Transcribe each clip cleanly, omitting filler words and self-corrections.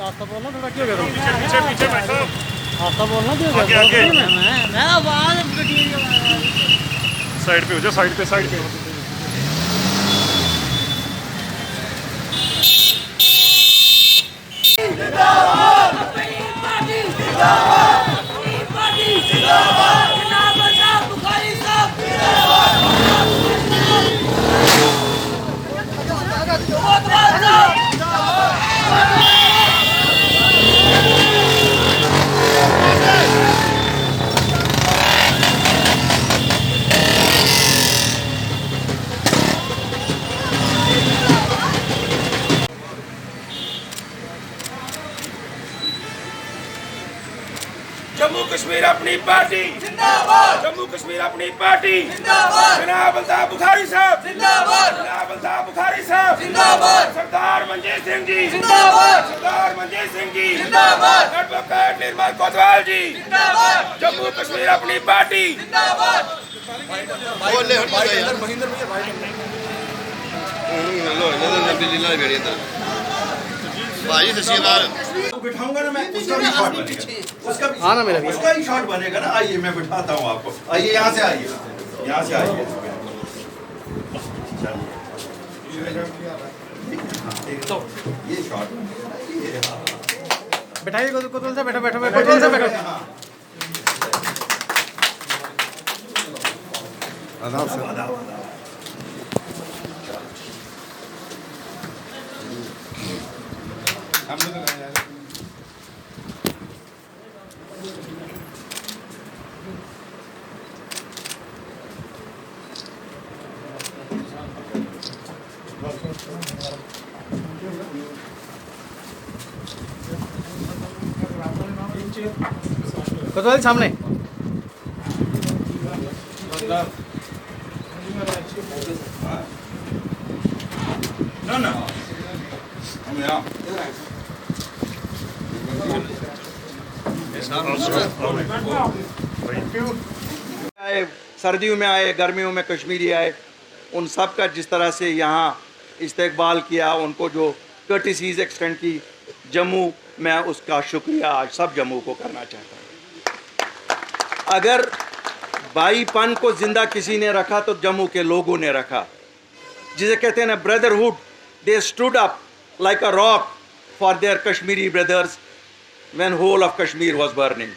आस्था बोलना थोड़ा क्यों करो पीछे पीछे पीछे बैठो आस्था बोलना क्यों आगे आगे मैं आवाज साइड पे हो जा साइड पे जम्मू कश्मीर अपनी पार्टी जिंदाबाद। जम्मू कश्मीर अपनी पार्टी जिंदाबाद। जनाब अल्ताफ बुखारी साहब जिंदाबाद। जनाब अल्ताफ बुखारी साहब जिंदाबाद। सरदार मंजीत सिंह जी जिंदाबाद। सरदार मंजीत सिंह जी जिंदाबाद। एडवोकेट निर्मल कोतवाल जी जिंदाबाद। जम्मू कश्मीर अपनी पार्टी जिंदाबाद। बिठाऊंगा ना मैं, उसका भी शॉट बनेगा, उसका भी शॉट बनेगा ना। आइए मैं बिठाता हूँ आपको, आइए यहाँ से आइए, यहाँ से आइए। तो ये शॉट बैठाइए कोतवाल साहब, बैठो बैठो कोतवाल साहब बैठो। आदाब से आदाब। कोतवाल सामने ना हम यहाँ आए, सर्दियों में आए, गर्मियों में कश्मीरी आए, उन सब का जिस तरह से यहाँ इस्तेकबाल किया, उनको जो कर्टिसीज एक्सटेंड की जम्मू में, उसका शुक्रिया आज सब जम्मू को करना चाहता हूँ। अगर भाईपन को जिंदा किसी ने रखा तो जम्मू के लोगों ने रखा, जिसे कहते हैं ना brotherhood. They stood up like a rock for their Kashmiri brothers when whole of Kashmir was burning.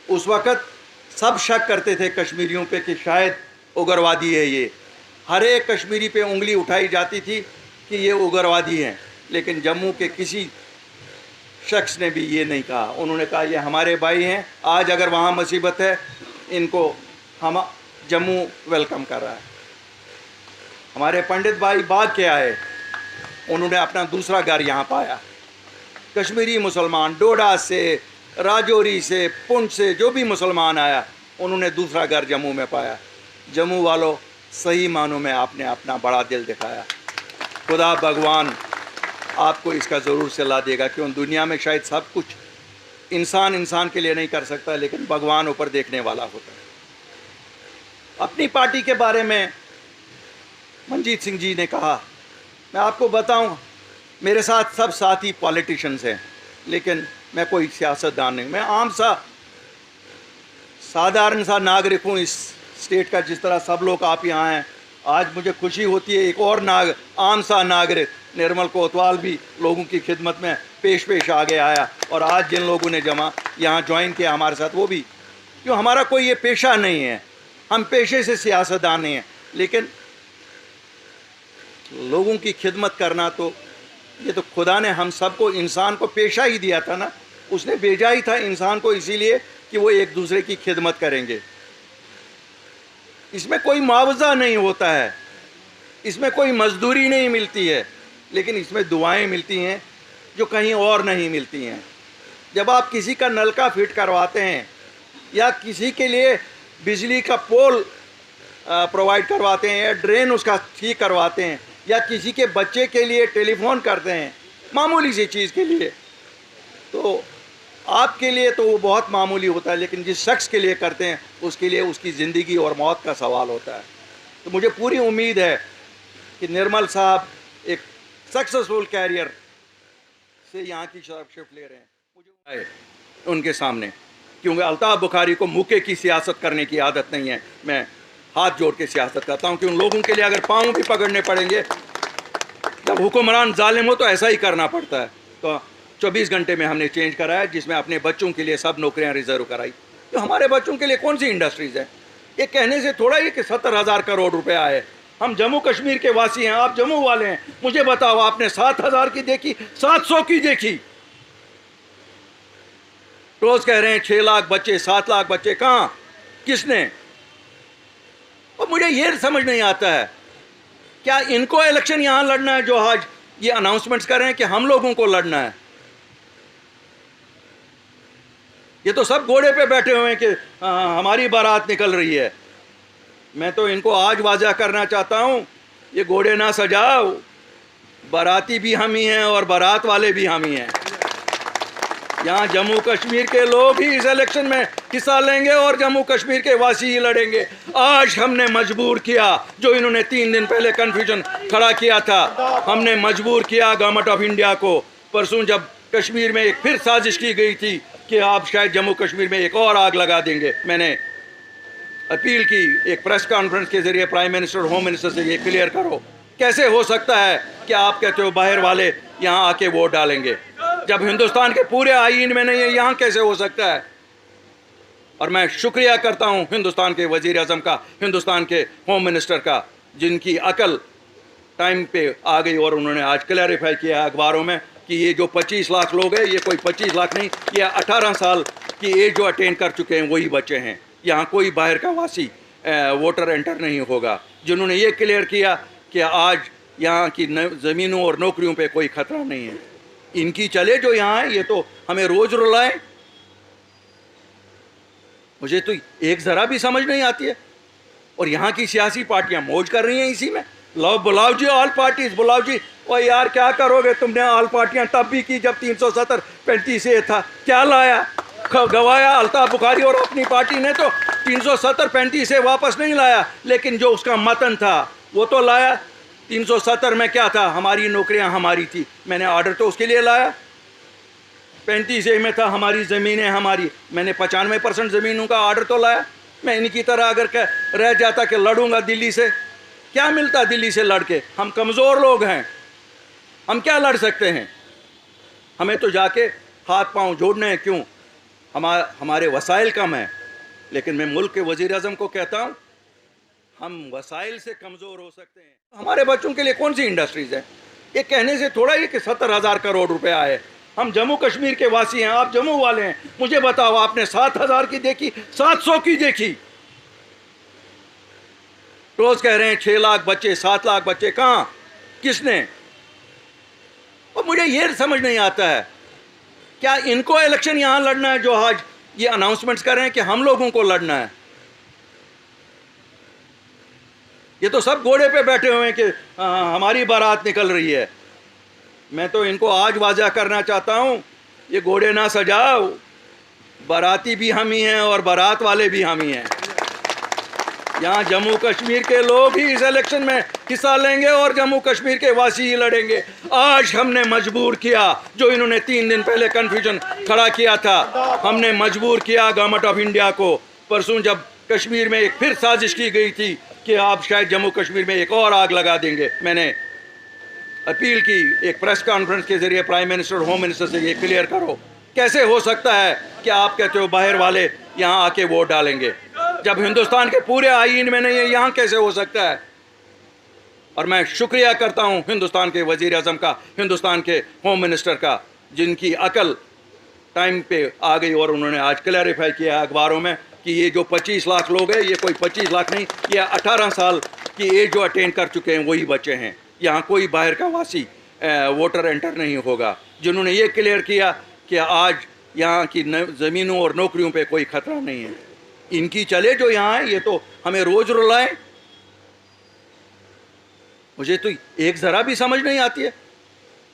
उस वक़्त सब शक करते थे कश्मीरियों पे कि शायद उग्रवादी है ये। हर एक कश्मीरी पे उंगली उठाई जाती थी कि ये उग्रवादी हैं, लेकिन जम्मू के किसी शख्स ने भी ये नहीं कहा। उन्होंने कहा ये हमारे भाई हैं। आज अगर वहाँ मुसीबत है, इनको हम जम्मू वेलकम कर रहा है। हमारे पंडित भाई बाग के आए, उन्होंने अपना दूसरा घर यहाँ पाया। कश्मीरी मुसलमान डोडा से, राजौरी से, पुंछ से जो भी मुसलमान आया, उन्होंने दूसरा घर जम्मू में पाया। जम्मू वालों, सही मानों में आपने अपना बड़ा दिल दिखाया। खुदा भगवान आपको इसका ज़रूर सिला देगा, क्यों दुनिया में शायद सब कुछ इंसान इंसान के लिए नहीं कर सकता, लेकिन भगवान ऊपर देखने वाला होता है। अपनी पार्टी के बारे में मंजीत सिंह जी ने कहा, मैं आपको बताऊं, मेरे साथ सब साथी पॉलिटिशियंस हैं, लेकिन मैं कोई सियासतदान नहीं। मैं आम सा साधारण सा नागरिक हूँ इस स्टेट का, जिस तरह सब लोग आप यहाँ हैं। आज मुझे खुशी होती है, एक और आम सा नागरिक निर्मल कोतवाल भी लोगों की खिदमत में पेश आगे आया, और आज जिन लोगों ने यहाँ ज्वाइन किया हमारे साथ, वो भी, क्यों हमारा कोई ये पेशा नहीं है, हम पेशे से सियासतदान नहीं हैं, लेकिन लोगों की खिदमत करना, तो ये तो खुदा ने हम सबको, इंसान को पेशा ही दिया था ना। उसने भेजा ही था इंसान को इसीलिए कि वो एक दूसरे की खिदमत करेंगे। इसमें कोई मुआवजा नहीं होता है, इसमें कोई मजदूरी नहीं मिलती है, लेकिन इसमें दुआएं मिलती हैं जो कहीं और नहीं मिलती हैं। जब आप किसी का नलका फिट करवाते हैं या किसी के लिए बिजली का पोल प्रोवाइड करवाते हैं या ड्रेन उसका ठीक करवाते हैं या किसी के बच्चे के लिए टेलीफोन करते हैं, मामूली सी चीज़ के लिए, तो आपके लिए तो वो बहुत मामूली होता है, लेकिन जिस शख्स के लिए करते हैं उसके लिए उसकी ज़िंदगी और मौत का सवाल होता है। तो मुझे पूरी उम्मीद है कि निर्मल साहब एक सक्सेसफुल कैरियर से यहाँ की शिफ्ट ले रहे हैं। मुझे उनके सामने, क्योंकि अल्ताफ़ बुखारी को मुक्के की सियासत करने की आदत नहीं है, मैं हाथ जोड़ के सियासत करता हूँ कि उन लोगों के लिए अगर पाँव भी पकड़ने पड़ेंगे, जब हुक्मरान जालिम हो तो ऐसा ही करना पड़ता है। तो 24 घंटे में हमने चेंज कराया, जिसमें अपने बच्चों के लिए सब नौकरियां रिजर्व कराई। तो हमारे बच्चों के लिए कौन सी इंडस्ट्रीज़ है? ये कहने से थोड़ा ही कि 70,000 करोड़ रुपए आए। हम जम्मू कश्मीर के वासी हैं, आप जम्मू वाले हैं, मुझे बताओ आपने 7,000 की देखी, 700 की देखी? रोज कह रहे हैं 6 लाख बच्चे, 7 लाख बच्चे, कहाँ, किसने? और मुझे ये समझ नहीं आता है, क्या इनको इलेक्शन यहाँ लड़ना है जो आज ये अनाउंसमेंट्स कर रहे हैं कि हम लोगों को लड़ना है? ये तो सब घोड़े पे बैठे हुए हैं कि हमारी बारात निकल रही है। मैं तो इनको आज वाजा करना चाहता हूँ, ये घोड़े ना सजाओ, बाराती भी हम ही हैं और बारात वाले भी हम ही हैं। यहाँ जम्मू कश्मीर के लोग ही इस इलेक्शन में हिस्सा लेंगे और जम्मू कश्मीर के वासी ही लड़ेंगे। आज हमने मजबूर किया, जो इन्होंने 3 दिन पहले कन्फ्यूजन खड़ा किया था, हमने मजबूर किया गवर्नमेंट ऑफ इंडिया को। परसों जब कश्मीर में एक फिर साजिश की गई थी कि आप शायद जम्मू कश्मीर में एक और आग लगा देंगे, मैंने अपील की एक प्रेस कॉन्फ्रेंस के जरिए प्राइम मिनिस्टर, होम मिनिस्टर से ये क्लियर करो, कैसे हो सकता है कि आप कहते हो बाहर वाले यहाँ आके वोट डालेंगे, जब हिंदुस्तान के पूरे आईन में नहीं है, यहाँ कैसे हो सकता है? और मैं शुक्रिया करता हूँ हिंदुस्तान के वजीर आज़म का, हिंदुस्तान के होम मिनिस्टर का, जिनकी अकल टाइम पे आ गई और उन्होंने आज क्लैरिफाई किया अखबारों में कि ये जो 25 लाख लोग हैं, ये कोई 25 लाख नहीं, ये 18 साल की एज जो अटेन कर चुके हैं वही बच्चे हैं। यहाँ कोई बाहर का वासी वोटर एंटर नहीं होगा। जिन्होंने ये क्लियर किया कि आज यहाँ की ज़मीनों और नौकरियों पे कोई खतरा नहीं है, इनकी चले जो यहाँ है, ये तो हमें रोज़ रुलाएं। मुझे तो एक ज़रा भी समझ नहीं आती है। और यहाँ की सियासी पार्टियाँ मौज कर रही हैं इसी में। लो बुलाओ जी ऑल पार्टीज, बुलाओ जी। और यार क्या करोगे, तुमने ऑल पार्टियाँ तब भी की जब 370-35 से था, क्या लाया? गवाया अल्ताफ बुखारी और अपनी पार्टी ने तो 370-35 से वापस नहीं लाया, लेकिन जो उसका मतन था वो तो लाया। 370 में क्या था, हमारी नौकरियां हमारी थी, मैंने ऑर्डर तो उसके लिए लाया। 35 में था हमारी ज़मीनें हमारी, मैंने 95% ज़मीनों का ऑर्डर तो लाया। मैं इनकी तरह अगर रह जाता कि लड़ूंगा दिल्ली से, क्या मिलता दिल्ली से लड़ के? हम कमज़ोर लोग हैं, हम क्या लड़ सकते हैं? हमें तो जाके हाथ पांव जोड़ने हैं। क्यों? हमारे वसाइल कम हैं। लेकिन मैं मुल्क के वज़ीर आज़म को कहता हूँ, हम वसाइल से कमज़ोर हो सकते हैं। हमारे बच्चों के लिए कौन सी इंडस्ट्रीज़ है? ये कहने से थोड़ा ही कि 70,000 करोड़ रुपए आए। हम जम्मू कश्मीर के वासी हैं, आप जम्मू वाले हैं, मुझे बताओ आपने 7,000 की देखी, 700 की देखी? रोज़ कह रहे हैं 6 लाख बच्चे, 7 लाख बच्चे, कहाँ, किसने? और मुझे ये समझ नहीं आता है, क्या इनको इलेक्शन यहाँ लड़ना है जो आज ये अनाउंसमेंट्स कर रहे हैं कि हम लोगों को लड़ना है? ये तो सब घोड़े पे बैठे हुए हैं कि हमारी बारात निकल रही है। मैं तो इनको आज वाजा करना चाहता हूँ, ये घोड़े ना सजाओ, बाराती भी हम ही हैं और बारात वाले भी हम ही हैं। यहाँ जम्मू कश्मीर के लोग ही इस इलेक्शन में हिस्सा लेंगे और जम्मू कश्मीर के वासी ही लड़ेंगे। आज हमने मजबूर किया, जो इन्होंने 3 दिन पहले कन्फ्यूजन खड़ा किया था, हमने मजबूर किया गवर्नमेंट ऑफ इंडिया को। परसों जब कश्मीर में एक फिर साजिश की गई थी कि आप शायद जम्मू कश्मीर में एक और आग लगा देंगे, मैंने अपील की एक प्रेस कॉन्फ्रेंस के जरिए प्राइम मिनिस्टर, होम मिनिस्टर से ये क्लियर करो, कैसे हो सकता है कि आप कहते हो बाहर वाले यहाँ आके वोट डालेंगे, जब हिंदुस्तान के पूरे आईन में नहीं है, यहाँ कैसे हो सकता है? और मैं शुक्रिया करता हूँ हिंदुस्तान के वजीर आज़म का, हिंदुस्तान के होम मिनिस्टर का, जिनकी अकल टाइम पे आ गई और उन्होंने आज क्लैरिफाई किया अखबारों में कि ये जो 25 लाख लोग हैं, ये कोई 25 लाख नहीं, ये 18 साल की एज जो अटेंड कर चुके हैं वही बच्चे हैं। यहाँ कोई बाहर का वासी वोटर एंटर नहीं होगा। जिन्होंने ये क्लियर किया कि आज यहाँ की ज़मीनों और नौकरियों पे कोई खतरा नहीं है, इनकी चले जो यहाँ है, ये तो हमें रोज़ रुलाएं। मुझे तो एक ज़रा भी समझ नहीं आती है।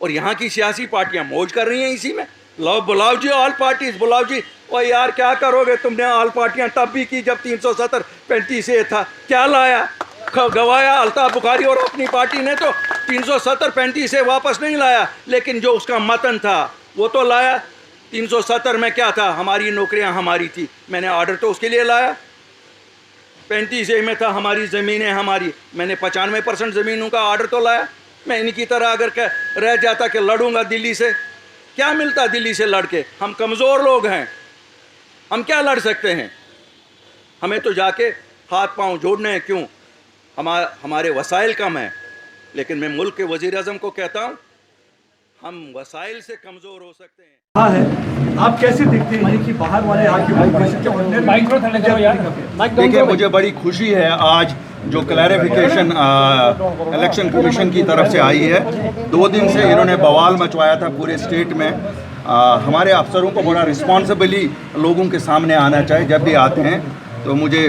और यहाँ की सियासी पार्टियाँ मौज कर रही हैं इसी में। लो बुलाओ जी ऑल पार्टीज, बुलाओ जी। और यार क्या करोगे, तुमने ऑल पार्टियाँ तब भी की जब 370-35 से था, क्या लाया? गवाया अल्ताफ बुखारी और अपनी पार्टी ने तो 370-35 से वापस नहीं लाया, लेकिन जो उसका मतन था वो तो लाया। 370 में क्या था, हमारी नौकरियां हमारी थी, मैंने ऑर्डर तो उसके लिए लाया। 35 में था हमारी ज़मीनें हमारी, मैंने 95% ज़मीनों का ऑर्डर तो लाया। मैं इनकी तरह अगर रह जाता कि लड़ूंगा दिल्ली से, क्या मिलता दिल्ली से लड़ के? हम कमज़ोर लोग हैं, हम क्या लड़ सकते हैं? हमें तो जाके हाथ पांव जोड़ने हैं। क्यों? हमारे वसाइल कम हैं। लेकिन मैं मुल्क के वज़ीर आज़म को कहता हूँ, हम वसाइल से कमज़ोर हो सकते हैं। हाँ है, आप कैसे देखते हैं कि बाहर वाले आके देखिए, मुझे बड़ी खुशी है आज जो क्लैरिफिकेशन इलेक्शन कमीशन की तरफ से आई है। 2 दिन से इन्होंने बवाल मचवाया था पूरे स्टेट में। हमारे अफसरों को बड़ा रिस्पॉन्सिबली लोगों के सामने आना चाहिए जब भी आते हैं। तो मुझे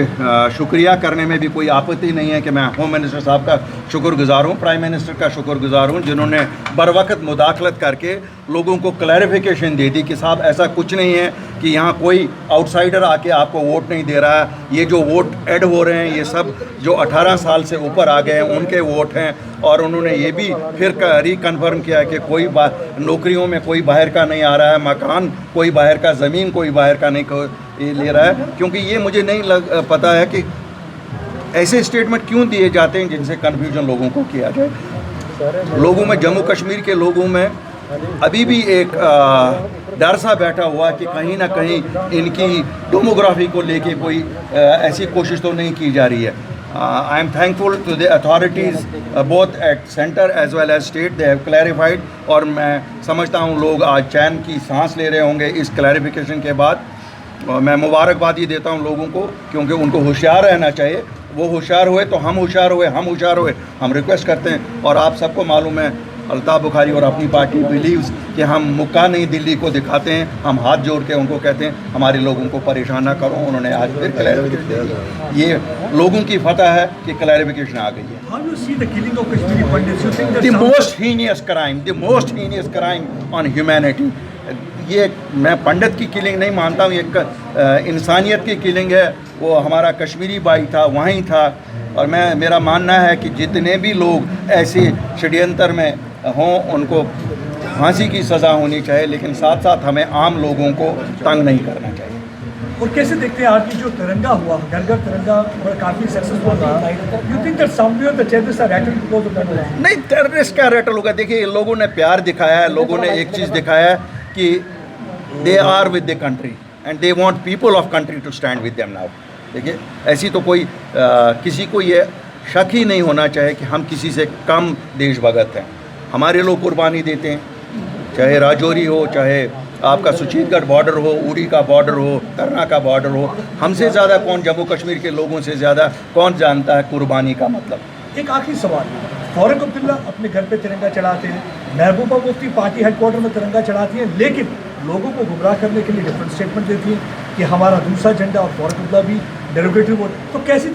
शुक्रिया करने में भी कोई आपत्ति नहीं है कि मैं होम मिनिस्टर साहब का शुक्रगुजार हूँ, प्राइम मिनिस्टर का शुक्रगुजार हूँ, जिन्होंने बरवक़्त मुदाखलत करके लोगों को क्लैरिफिकेशन दे दी कि साहब ऐसा कुछ नहीं है कि यहाँ कोई आउटसाइडर आके आपको वोट नहीं दे रहा है। ये जो वोट ऐड हो रहे हैं ये सब जो 18 साल से ऊपर आ गए हैं उनके वोट हैं। और उन्होंने ये भी फिर रिकन्फर्म किया कि कोई नौकरियों में कोई बाहर का नहीं आ रहा है, मकान कोई बाहर का, ज़मीन कोई बाहर का नहीं ले रहा है। क्योंकि ये मुझे नहीं पता है कि ऐसे स्टेटमेंट क्यों दिए जाते हैं जिनसे कन्फ्यूजन लोगों को किया जाए। लोगों में, जम्मू कश्मीर के लोगों में अभी भी एक डर सा बैठा हुआ कि कहीं ना कहीं इनकी डेमोग्राफी को लेके कोई ऐसी कोशिश तो नहीं की जा रही है। I am thankful to the authorities both at centre as well as state, they have clarified. और मैं समझता हूँ लोग आज चैन की सांस ले रहे होंगे इस क्लैरिफिकेशन के बाद। और मैं मुबारकबाद ही देता हूँ लोगों को, क्योंकि उनको होशियार रहना चाहिए। वो होशियार हुए तो हम होशियार हुए, हम होशियार हुए। हम रिक्वेस्ट करते हैं, और आप सबको मालूम है अल्ताफ बुखारी और अपनी पार्टी बिलीव्स कि हम मुक्का नहीं दिल्ली को दिखाते हैं, हम हाथ जोड़ के उनको कहते हैं हमारे लोगों को परेशान ना करो। उन्होंने आज फिर क्लैरिफिकेशन दे दी। ये लोगों की फतह है कि क्लैरिफिकेशन आ गई है। The most heinous crime on humanity. ये मैं पंडित की किलिंग नहीं मानता हूँ, ये इंसानियत की किलिंग है। वो हमारा कश्मीरी भाई था, वहीं था। और मेरा मानना है कि जितने भी लोग ऐसे षड्यंत्र में हों उनको फांसी की सज़ा होनी चाहिए, लेकिन साथ साथ हमें आम लोगों को तंग नहीं करना चाहिए। और कैसे देखते हैं आपकी जो तिरंगा हुआ, घर घर तिरंगा, और काफ़ी सक्सेसफुल रहा, you think that somewhere the terrorist are rattled because of that? नहीं, टेररिस्ट का रैटल होगा। देखिए, लोगों ने प्यार दिखाया है, लोगों ने एक चीज़ दिखाया है कि they are with the country and they want people of country to stand with them now. देखिए, ऐसी तो कोई किसी को ये शक ही नहीं होना चाहिए कि हम किसी से कम देशभगत हैं। हमारे लोग कुर्बानी देते हैं, चाहे राजौरी हो, चाहे आपका सुचीतगढ़ बॉर्डर हो, उड़ी का बॉर्डर हो, करना का बॉर्डर हो। हमसे ज़्यादा कौन, जम्मू कश्मीर के लोगों से ज़्यादा कौन जानता है कुर्बानी का मतलब। एक आखिरी सवाल, फारूक अब्दुल्ला अपने घर पे तिरंगा चढ़ाते हैं, महबूबा मुफ्ती पार्टी हेडक्वार्टर में तिरंगा चढ़ाती है, लेकिन लोगों को गुमराह करने के लिए डिफरेंट स्टेटमेंट देती है कि हमारा दूसरा झंडा, और फारूक अब्दुल्ला भी डेरोगेटरी वोट। तो कैसे